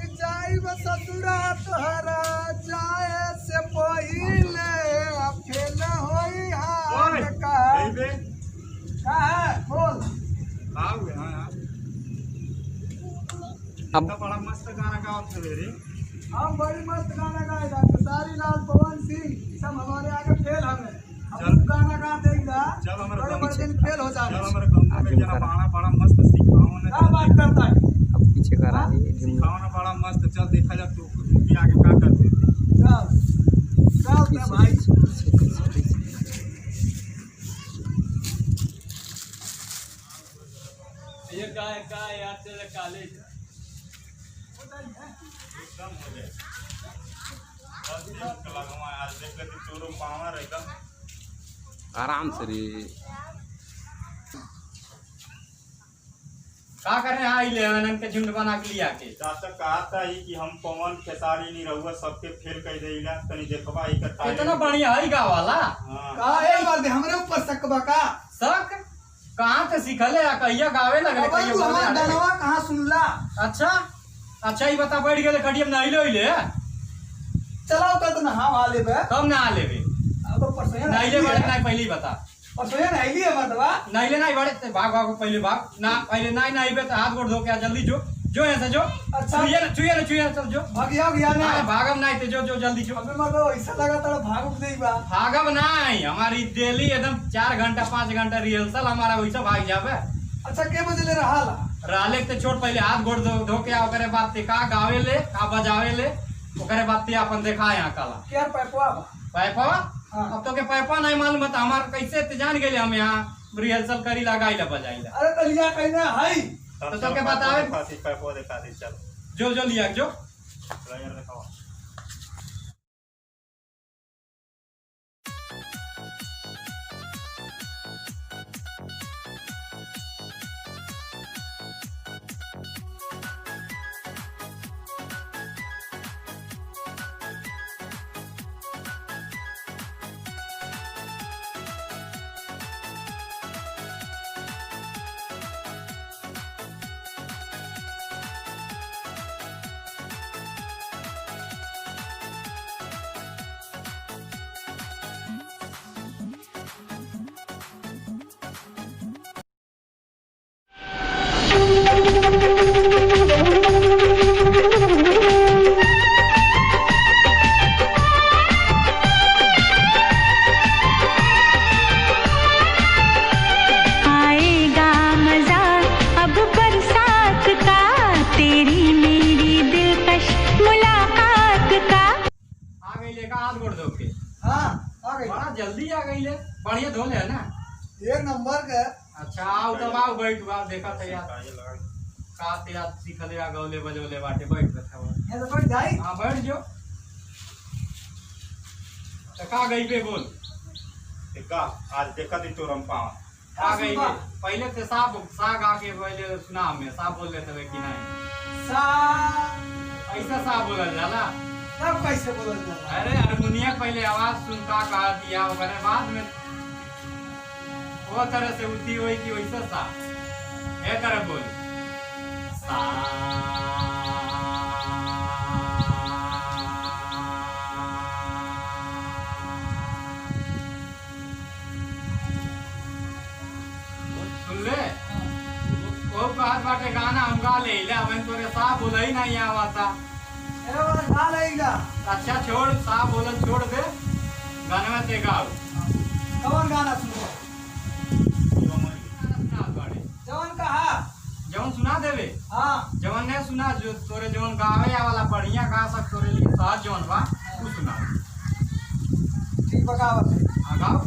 ससुरा तोहरा जाए से पहिले अकेल होई हाल का है बोल। अब बड़ा मस्त गाना गावत है रे। हम बड़ी मस्त गाना गाएगा खेसारी लाल पवन सिंह सब हमारे आगे फेल हमें। चल गाना गा देगा चल हमारे बड़े दिन फेल हो जाए। चल हमारे गांव में जना गाना बड़ा मस्त सिखाओ ने। क्या बात करता है? अब पीछे करा है सिखाओ ना बड़ा मस्त। चल देखा जा तू भी आगे का करते। चल चल भाई ये का यार तेरे कॉलेज एकदम हो जाए। बस एक लगवा आज देख ले चोरो पावर एकदम आराम से रे। का करे हां इलेवन के झुंड बना के लिया के चाचा कहा था ही कि हम पवन खेसारी नहीं रहुआ सबके फेल कर देला तनी देखबा ई का इतना बढ़िया है गा वाला। हां का एक बार दे हमरे ऊपर शक बका शक कहां से सीखले आ कहिया गावे लगले अब कहिया तू हमार गावे। गानवा कहां सुनला? अच्छा अच्छा ही बता बैठ गेले खड़ियम ना हिलो हिले चलाओ त ना हम आ लेबे कब ना लेबे अब परसों ना हिले बड़े ना पहले ही बता परसों ना आईली मर्दवा ना हिले ना बड़े भाग भाग पहले भाग ना पहले ना हिबे तो हाथ गोड़ धो के जल्दी जो जो ऐसे जो अच्छा। छुए चल जो भागिया गया ने हाँ, भागम नहीं ते जो जो जल्दी जो अबे मर्दवा ऐसा लगा तारा भाग उठ देई बा। भागम नहीं हमारी डेली एकदम 4 घंटा 5 घंटा रिहर्सल हमारा वैसा भाग जावे। अच्छा के बजे ले रहा ला राले के छोड़ पहले हाथ गोड़ धो के आ ओकरे बाद ते का गावे ले का बजावे ले ओकरे बाद ते अपन देखा यहाँ काला केर पैपवा बा पैपा। हाँ। अब तो के पैपा नहीं मालूम था हमार कैसे ते जान गेले हम यहाँ रिहर्सल करी लगाई ला बजाई ला अरे तलिया कहना है तो के बतावे खाती पैपो दिखा दे चल जो लिया जो प्लेयर दिखाओ। हाथ गोड़ धो के हां आ गई बड़ा जल्दी आ गई ले बढ़िया धो ले ना एक नंबर के। अच्छा आओ तब आओ बैठ बा देखा था यार का ते यार सीखले आ गौले बजोले बाटे बैठ बैठा ये तो बैठ जाई हां बैठ जो तो का गई पे बोल देखा आज देखा दी चोरम पावर आ गई ले पहले से साग आके पहले सुना हमें साग बोल लेते वे कि नहीं सा ऐसा साग बोला जाला तब कैसे बोलल जाला? अरे हारमोनिया पहले आवाज सुन का कहा दिया ओकरे बाद में वो तरह से उठी हुई कि वैसा सा ए तरह बोल सा सुन ले वो बात बाटे गाना हम गा ले अब तोरे सा बोला ही नहीं आवता। ए वाला गा लेगा अच्छा छोड़ साहब बोलन छोड़ दे गाने में ते गाओ कौन गाना सुनो? जवन कहा जवन सुना देवे हां जवन ने सुना जो तोरे जवन गावे वाला बढ़िया गा सक तोरे लिए साथ जवन बा तू सुना ठीक बगावत हां गाओ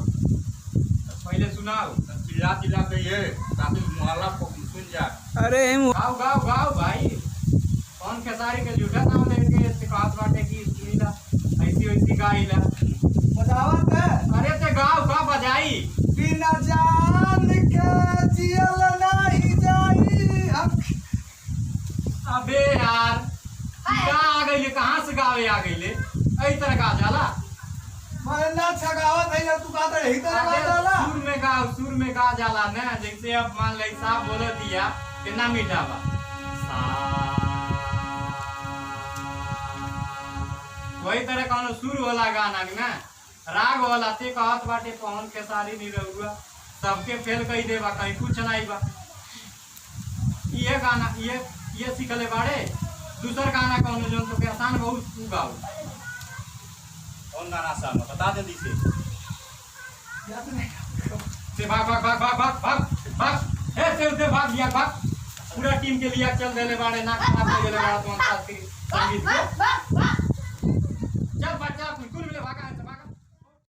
पहले सुनाओ चिल्ला चिल्ला के ये ताकि मोहल्ला को सुन जा। अरे गाओ गाओ गाओ भाई कौन खेसारी के झूठा नाम लेके सिखात बाटे की सुनीला ऐसी वैसी गाइला बजावत है अरे ते गाओ का बजाई बिना जान के जियल नहीं जाई हम। अबे यार का आ गई कहां से गावे आ गई ले ऐ तरह का जाला मैं अरे ना अच्छा गावत है जब तू कहता है ही तो गा जाला सुर में गा जाला ना। जैसे अब मान ले साहब बोल दिया कितना मीठा बा सा। वही तरह कौन सुर होला गाना के ना, राग होला ते कहत बाटे पवन के सारी नहीं रहुआ सबके फेल कही देबा कहीं कुछ नहीं बा। ये गाना ये सीखले बाड़े। दूसर गाना कौन जो तो के आसान बहुत तू गाओ। कौन गाना आसान बता दे दी से याद नहीं से भाग भाग भाग भाग भाग भाग भाग से भाग दिया भाग। पूरा टीम के लिए चल देले बाड़े ना खाना पे देले बाड़ा तो संगीत के